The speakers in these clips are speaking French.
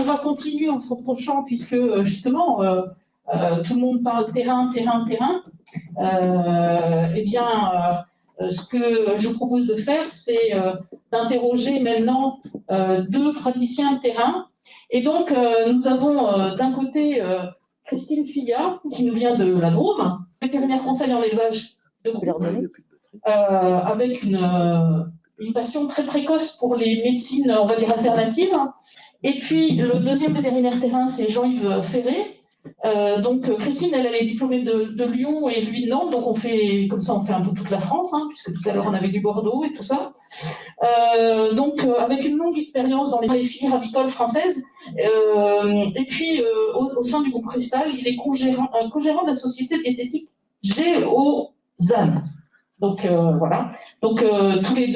va continuer en se reprochant, puisque justement, tout le monde parle terrain. Eh bien, ce que je propose de faire, c'est d'interroger maintenant deux praticiens de terrain. Et donc, nous avons d'un côté Christine Fillat, qui nous vient de la Drôme, vétérinaire conseil en élevage de groupe, avec une passion très précoce pour les médecines, on va dire, alternatives. Et puis, le deuxième vétérinaire terrain, c'est Jean-Yves Ferré. Donc, Christine, elle est diplômée de Lyon et lui de Nantes. Donc, on fait un peu toute la France, hein, puisque tout à l'heure, on avait du Bordeaux et tout ça. Avec une longue expérience dans les filières avicoles françaises. Et puis, au sein du groupe Cristal, il est co-gérant de la société diététique Géozane. Donc, voilà. Donc, tous les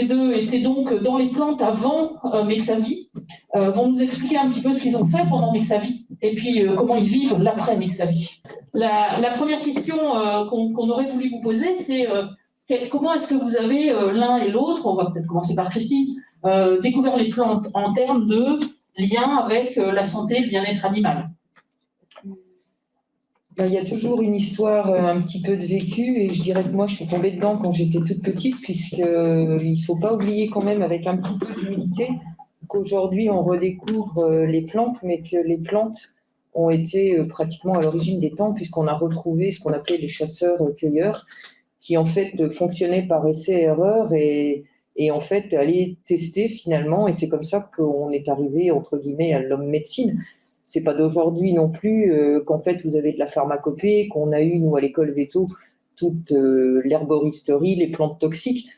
deux étaient donc dans les plantes avant Mexavi, vont nous expliquer un petit peu ce qu'ils ont fait pendant Mexavi et puis comment ils vivent l'après Mexavi. La première question qu'on aurait voulu vous poser, c'est comment est-ce que vous avez, l'un et l'autre, on va peut-être commencer par Christine, découvert les plantes en termes de lien avec la santé et le bien-être animal? Il y a toujours une histoire un petit peu de vécu, et je dirais que moi je suis tombée dedans quand j'étais toute petite, puisqu'il ne faut pas oublier quand même, avec un petit peu d'humilité, qu'aujourd'hui on redécouvre les plantes, mais que les plantes ont été pratiquement à l'origine des temps, puisqu'on a retrouvé ce qu'on appelait les chasseurs-cueilleurs, qui en fait fonctionnaient par essai-erreur et en fait allaient tester finalement, et c'est comme ça qu'on est arrivé entre guillemets à l'homme médecine. C'est pas d'aujourd'hui non plus qu'en fait vous avez de la pharmacopée, qu'on a eu nous à l'école Véto toute l'herboristerie, les plantes toxiques.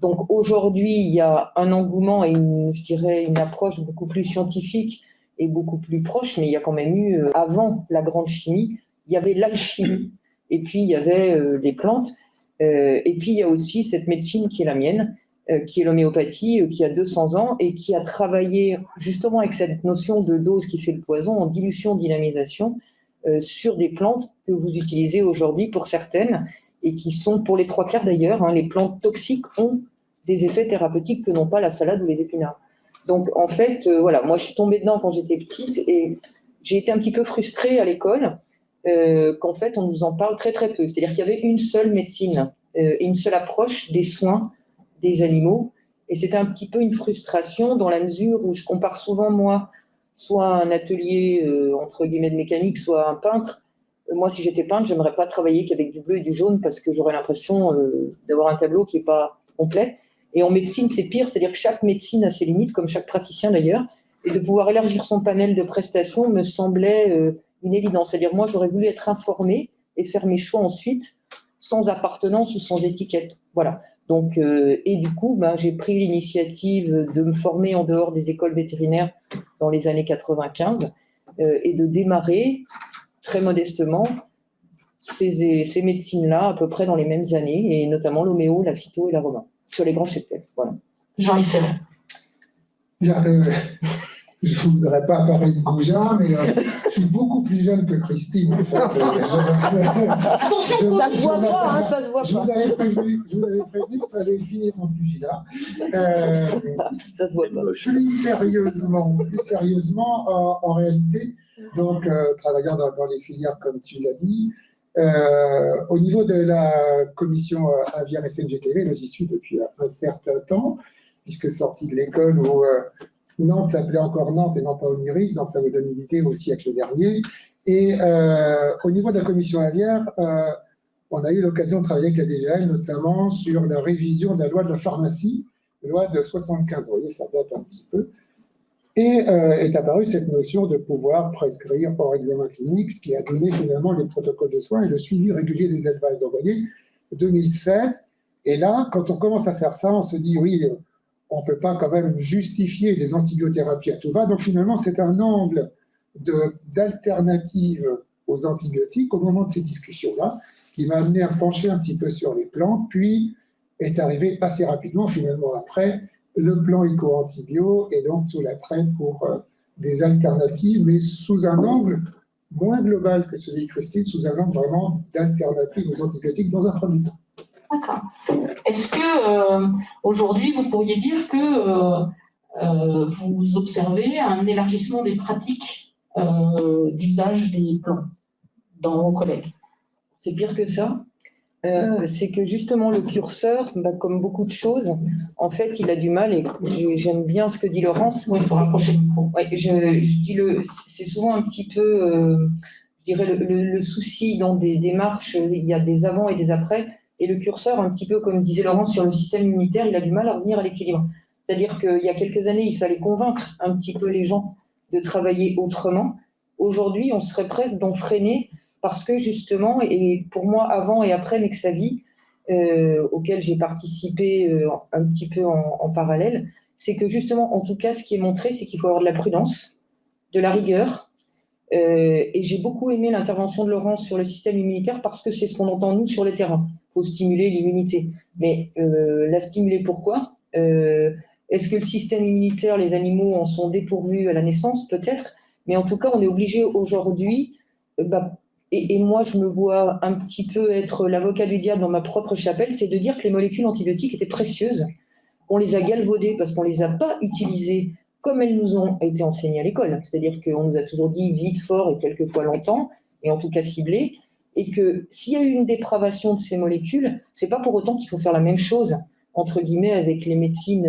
Donc aujourd'hui il y a un engouement et je dirais une approche beaucoup plus scientifique et beaucoup plus proche, mais il y a quand même eu avant la grande chimie, il y avait l'alchimie et puis il y avait les plantes et puis il y a aussi cette médecine qui est la mienne, qui est l'homéopathie, qui a 200 ans et qui a travaillé justement avec cette notion de dose qui fait le poison en dilution, dynamisation, sur des plantes que vous utilisez aujourd'hui pour certaines et qui sont pour les 3/4 d'ailleurs, hein, les plantes toxiques ont des effets thérapeutiques que n'ont pas la salade ou les épinards. Donc en fait, voilà, moi je suis tombée dedans quand j'étais petite et j'ai été un petit peu frustrée à l'école qu'en fait on nous en parle très très peu. C'est-à-dire qu'il y avait une seule médecine et une seule approche des soins des animaux. Et c'était un petit peu une frustration dans la mesure où je compare souvent, moi, soit un atelier, entre guillemets, de mécanique, soit un peintre. Moi, si j'étais peintre, j'aimerais pas travailler qu'avec du bleu et du jaune parce que j'aurais l'impression d'avoir un tableau qui est pas complet. Et en médecine, c'est pire, c'est-à-dire que chaque médecine a ses limites, comme chaque praticien d'ailleurs. Et de pouvoir élargir son panel de prestations me semblait une évidence. C'est-à-dire, moi, j'aurais voulu être informée et faire mes choix ensuite, sans appartenance ou sans étiquette. Voilà. Donc, et du coup, j'ai pris l'initiative de me former en dehors des écoles vétérinaires dans les années 95 et de démarrer très modestement ces médecines-là à peu près dans les mêmes années, et notamment l'homéo, la phyto et la romain, sur les grands cheptels. Voilà. Jean-Yves Ferré. Je ne voudrais pas paraître goujat, mais je suis beaucoup plus jeune que Christine. En fait. Attention, ça se voit pas, hein, ça se voit pas. Je vous avais prévenu que ça allait finir en pugilat. Ça se voit pas. Plus sérieusement, en réalité, donc travaillant dans les filières comme tu l'as dit, au niveau de la commission aviaire SNGTV, là j'y suis depuis un certain temps, puisque sorti de l'école où Nantes s'appelait encore Nantes et non pas Oniris, donc ça vous donne une idée au siècle dernier. Et au niveau de la commission aviaire, on a eu l'occasion de travailler avec la DGAL, notamment sur la révision de la loi de la pharmacie, loi de 75, vous voyez, ça date un petit peu. Et est apparue cette notion de pouvoir prescrire hors examen clinique, ce qui a donné finalement les protocoles de soins et le suivi régulier des élevages. Donc vous voyez, 2007, et là, quand on commence à faire ça, on se dit, oui, on ne peut pas quand même justifier des antibiothérapies à tout va. Donc finalement, c'est un angle d'alternative aux antibiotiques au moment de ces discussions-là, qui m'a amené à me pencher un petit peu sur les plantes, puis est arrivé assez rapidement, finalement après, le plan éco-antibio et donc tout l'attrait pour des alternatives, mais sous un angle moins global que celui de Christine, sous un angle vraiment d'alternative aux antibiotiques dans un premier temps. D'accord. Est-ce que aujourd'hui vous pourriez dire que vous observez un élargissement des pratiques d'usage des plants dans vos collègues? C'est pire que ça. C'est que justement le curseur, comme beaucoup de choses, en fait, il a du mal, et j'aime bien ce que dit Laurence. Oui, il faut rapprocher le micro. Ouais, c'est souvent un petit peu, je dirais, le souci dans des démarches, il y a des avant et des après, et le curseur, un petit peu comme disait Laurence sur le système immunitaire, il a du mal à revenir à l'équilibre. C'est-à-dire qu'il y a quelques années, il fallait convaincre un petit peu les gens de travailler autrement. Aujourd'hui, on serait presque d'en freiner, parce que justement, et pour moi, avant et après Mexavi, auquel j'ai participé un petit peu en parallèle, c'est que justement, en tout cas, ce qui est montré, c'est qu'il faut avoir de la prudence, de la rigueur. Et j'ai beaucoup aimé l'intervention de Laurence sur le système immunitaire parce que c'est ce qu'on entend, nous, sur le terrain. Il faut stimuler l'immunité. Mais la stimuler, pourquoi Est-ce que le système immunitaire, les animaux en sont dépourvus à la naissance? Peut-être. Mais en tout cas, on est obligé aujourd'hui... Et moi, je me vois un petit peu être l'avocat du diable dans ma propre chapelle, c'est de dire que les molécules antibiotiques étaient précieuses. On les a galvaudées parce qu'on ne les a pas utilisées comme elles nous ont été enseignées à l'école. C'est-à-dire qu'on nous a toujours dit vite, fort et quelquefois longtemps, et en tout cas ciblé. Et que s'il y a eu une dépravation de ces molécules, ce n'est pas pour autant qu'il faut faire la même chose, entre guillemets, avec les médecines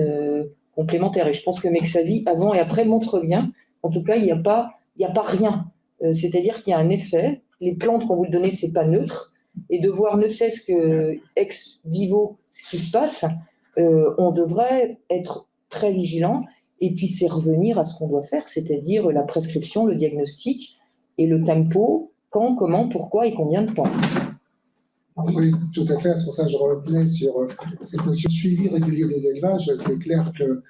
complémentaires. Et je pense que Mexavi, avant et après, montre bien. En tout cas, il n'y a pas rien. C'est-à-dire qu'il y a un effet. Les plantes, quand vous le donnez, ce n'est pas neutre. Et de voir ne cesse que ex vivo ce qui se passe, on devrait être très vigilant. Et puis, c'est revenir à ce qu'on doit faire, c'est-à-dire la prescription, le diagnostic et le tempo, quand, comment, pourquoi et combien de temps. Oui, tout à fait. C'est pour ça que je revenais sur cette notion de suivi régulier des élevages. C'est clair que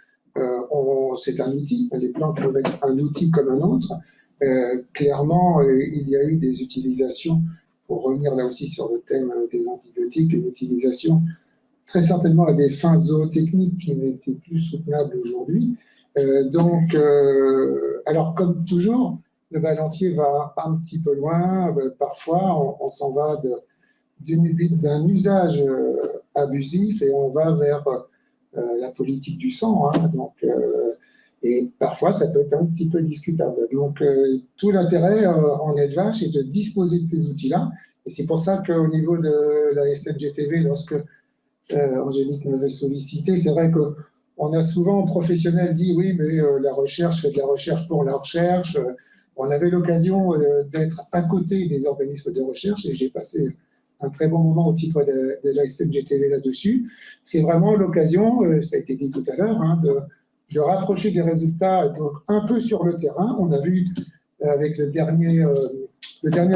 c'est un outil. Les plantes peuvent être un outil comme un autre. Clairement, il y a eu des utilisations, pour revenir là aussi sur le thème des antibiotiques, une utilisation très certainement à des fins zootechniques qui n'étaient plus soutenables aujourd'hui. Alors comme toujours, le balancier va un petit peu loin. Parfois, on s'en va d'un usage abusif et on va vers la politique du sang. Et parfois, ça peut être un petit peu discutable. Donc, tout l'intérêt en élevage, c'est de disposer de ces outils-là. Et c'est pour ça qu'au niveau de la SNGTV, lorsque Angélique m'avait sollicité, c'est vrai qu'on a souvent, professionnels, dit oui, mais la recherche fait de la recherche pour la recherche. On avait l'occasion d'être à côté des organismes de recherche et j'ai passé un très bon moment au titre de la SNGTV là-dessus. C'est vraiment l'occasion, ça a été dit tout à l'heure, de rapprocher des résultats donc, un peu sur le terrain. On a vu avec le dernier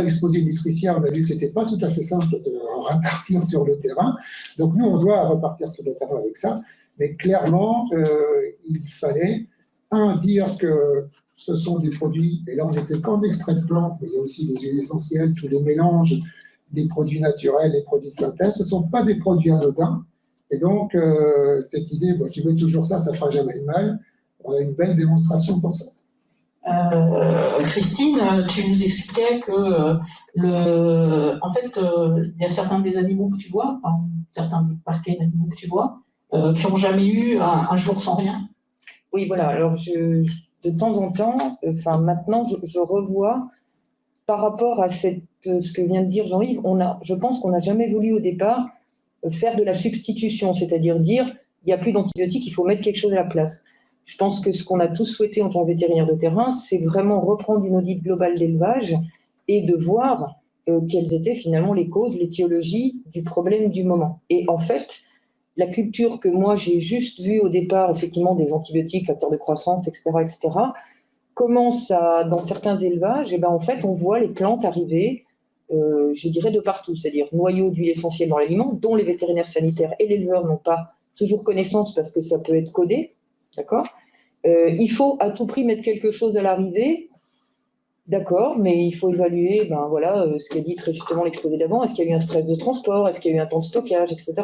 exposé nutricien, on a vu que ce n'était pas tout à fait simple de repartir sur le terrain. Donc nous, on doit repartir sur le terrain avec ça. Mais clairement, il fallait, dire que ce sont des produits, et là on n'était qu'en extrait de plantes, mais il y a aussi des huiles essentielles, tous les mélanges, des produits naturels, les produits de synthèse, ce ne sont pas des produits anodins. Et donc, cette idée, tu veux toujours ça, ça ne fera jamais de mal. On a une belle démonstration pour ça. Christine, tu nous expliquais que, en fait, il y a certains des animaux que tu vois, certains des parquets d'animaux que tu vois, qui n'ont jamais eu un jour sans rien. Oui, voilà. Alors, de temps en temps, maintenant, je revois par rapport à ce que vient de dire Jean-Yves, je pense qu'on n'a jamais voulu au départ faire de la substitution, c'est-à-dire dire il n'y a plus d'antibiotiques, il faut mettre quelque chose à la place. Je pense que ce qu'on a tous souhaité en tant que vétérinaire de terrain, c'est vraiment reprendre une audit globale d'élevage et de voir quelles étaient finalement les causes, l'étiologie du problème du moment. Et en fait, la culture que moi j'ai juste vue au départ, effectivement des antibiotiques, facteurs de croissance, etc., commence dans certains élevages, et en fait on voit les plantes arriver, je dirais de partout, c'est-à-dire noyaux d'huile essentielle dans l'aliment, dont les vétérinaires sanitaires et l'éleveur n'ont pas toujours connaissance parce que ça peut être codé, d'accord ? Il faut à tout prix mettre quelque chose à l'arrivée, d'accord, mais il faut évaluer, ce qu'a dit très justement l'exposé d'avant, est-ce qu'il y a eu un stress de transport, est-ce qu'il y a eu un temps de stockage, etc.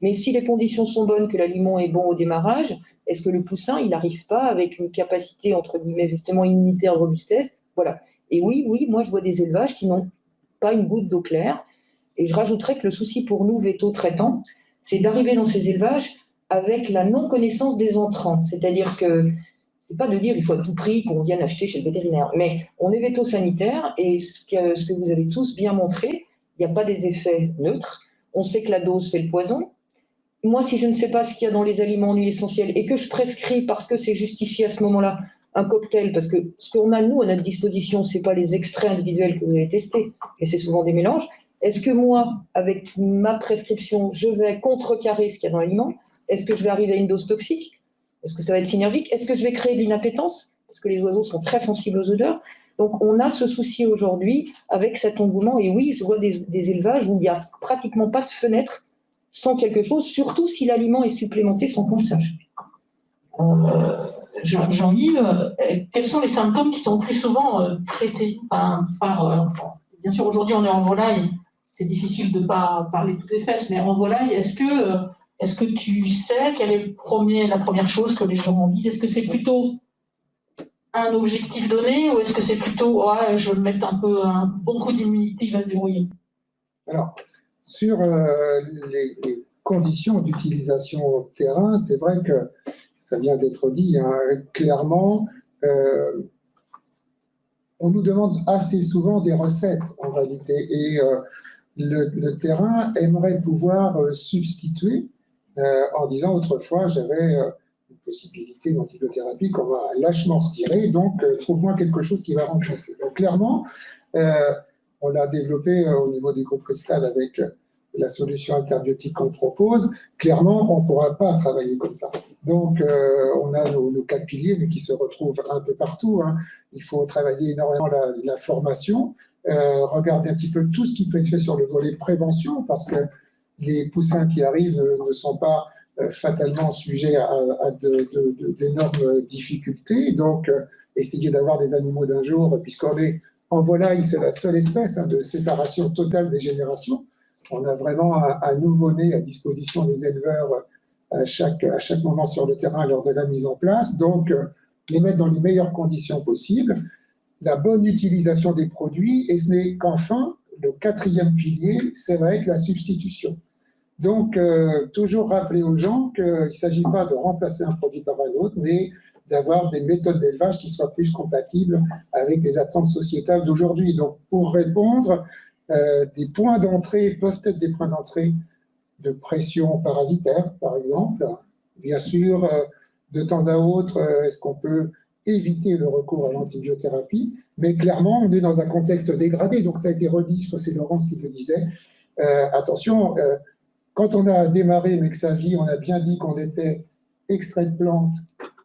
Mais si les conditions sont bonnes, que l'aliment est bon au démarrage, est-ce que le poussin, il n'arrive pas avec une capacité, entre guillemets, justement immunitaire, robustesse ? Voilà. Et oui, moi je vois des élevages qui n'ont pas une goutte d'eau claire. Et je rajouterais que le souci pour nous, véto-traitants, c'est d'arriver dans ces élevages avec la non-connaissance des entrants. C'est-à-dire que c'est pas de dire il faut à tout prix qu'on vienne acheter chez le vétérinaire, mais on est véto-sanitaire et ce que vous avez tous bien montré, il n'y a pas des effets neutres. On sait que la dose fait le poison. Moi, si je ne sais pas ce qu'il y a dans les aliments en huile essentielle et que je prescris parce que c'est justifié à ce moment-là un cocktail, parce que ce qu'on a, nous, à notre disposition, ce n'est pas les extraits individuels que vous avez testés, mais c'est souvent des mélanges. Est-ce que moi, avec ma prescription, je vais contrecarrer ce qu'il y a dans l'aliment? Est-ce que je vais arriver à une dose toxique? Est-ce que ça va être synergique? Est-ce que je vais créer de l'inappétence? Parce que les oiseaux sont très sensibles aux odeurs. Donc, on a ce souci aujourd'hui avec cet engouement. Et oui, je vois des élevages où il n'y a pratiquement pas de fenêtre sans quelque chose, surtout si l'aliment est supplémenté sans qu'on le sache. Jean-Yves, quels sont les symptômes qui sont plus souvent traités bien sûr, aujourd'hui, on est en volaille. C'est difficile de ne pas parler de toute espèce, mais en volaille, est-ce que tu sais quelle est la première chose que les gens disent? Est-ce que c'est plutôt un objectif donné ou est-ce que c'est plutôt je vais mettre un bon coup d'immunité, il va se débrouiller? Alors, sur les conditions d'utilisation au terrain, c'est vrai que ça vient d'être dit, hein, clairement, on nous demande assez souvent des recettes en réalité et le terrain aimerait pouvoir substituer en disant autrefois j'avais une possibilité d'antibiothérapie qu'on va lâchement retirer, donc trouve-moi quelque chose qui va remplacer. Donc clairement, on l'a développé au niveau du groupe Cristal avec la solution interbiotique qu'on propose. Clairement, on ne pourra pas travailler comme ça. Donc, on a nos 4 piliers, mais qui se retrouvent un peu partout, hein. Il faut travailler énormément la formation, regarder un petit peu tout ce qui peut être fait sur le volet prévention, parce que les poussins qui arrivent ne sont pas fatalement sujets à d'énormes difficultés. Donc, essayer d'avoir des animaux d'un jour, puisqu'on est en volaille, c'est la seule espèce de séparation totale des générations. On a vraiment un nouveau-né à disposition des éleveurs à chaque moment sur le terrain lors de la mise en place. Donc, les mettre dans les meilleures conditions possibles, la bonne utilisation des produits, et ce n'est qu'enfin, le 4e pilier, ça va être la substitution. Donc, toujours rappeler aux gens qu'il ne s'agit pas de remplacer un produit par un autre, mais d'avoir des méthodes d'élevage qui soient plus compatibles avec les attentes sociétales d'aujourd'hui. Donc, pour répondre, des points d'entrée peuvent être des points d'entrée de pression parasitaire, par exemple. Bien sûr, de temps à autre, est-ce qu'on peut éviter le recours à l'antibiothérapie? Mais clairement, on est dans un contexte dégradé, donc ça a été redit, je crois que c'est Laurence qui le disait. Attention, quand on a démarré Mexavi, on a bien dit qu'on était extrait de plantes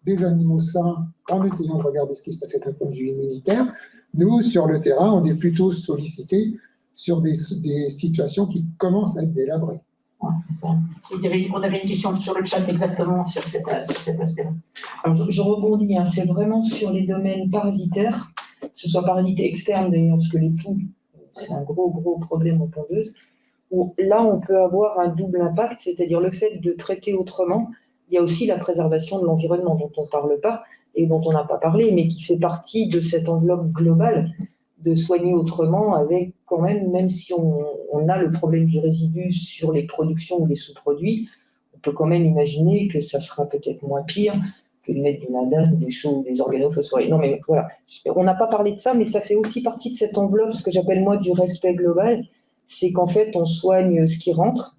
des animaux sains en essayant de regarder ce qui se passait d'un point de vue immunitaire. Nous, sur le terrain, on est plutôt sollicités sur des situations qui commencent à être délabrées. On avait une question sur le chat exactement sur cet aspect-là. Alors, je rebondis, hein, c'est vraiment sur les domaines parasitaires, que ce soit parasités externes d'ailleurs, parce que les poux, c'est un gros problème aux pondeuses, où là, on peut avoir un double impact, c'est-à-dire le fait de traiter autrement. Il y a aussi la préservation de l'environnement dont on ne parle pas et dont on n'a pas parlé, mais qui fait partie de cette enveloppe globale de soigner autrement avec quand même si on a le problème du résidu sur les productions ou les sous-produits, on peut quand même imaginer que ça sera peut-être moins pire que de mettre du madame, des choux, des organophosphorés. Non mais voilà, on n'a pas parlé de ça, mais ça fait aussi partie de cette enveloppe, ce que j'appelle moi du respect global, c'est qu'en fait on soigne ce qui rentre,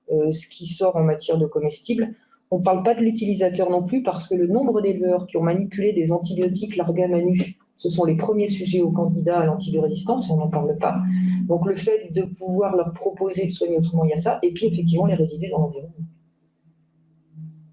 ce qui sort en matière de comestibles. On ne parle pas de l'utilisateur non plus parce que le nombre d'éleveurs qui ont manipulé des antibiotiques larga manu, ce sont les premiers sujets aux candidats à l'antibiorésistance, on n'en parle pas. Donc le fait de pouvoir leur proposer de soigner autrement, il y a ça. Et puis effectivement les résidus dans l'environnement.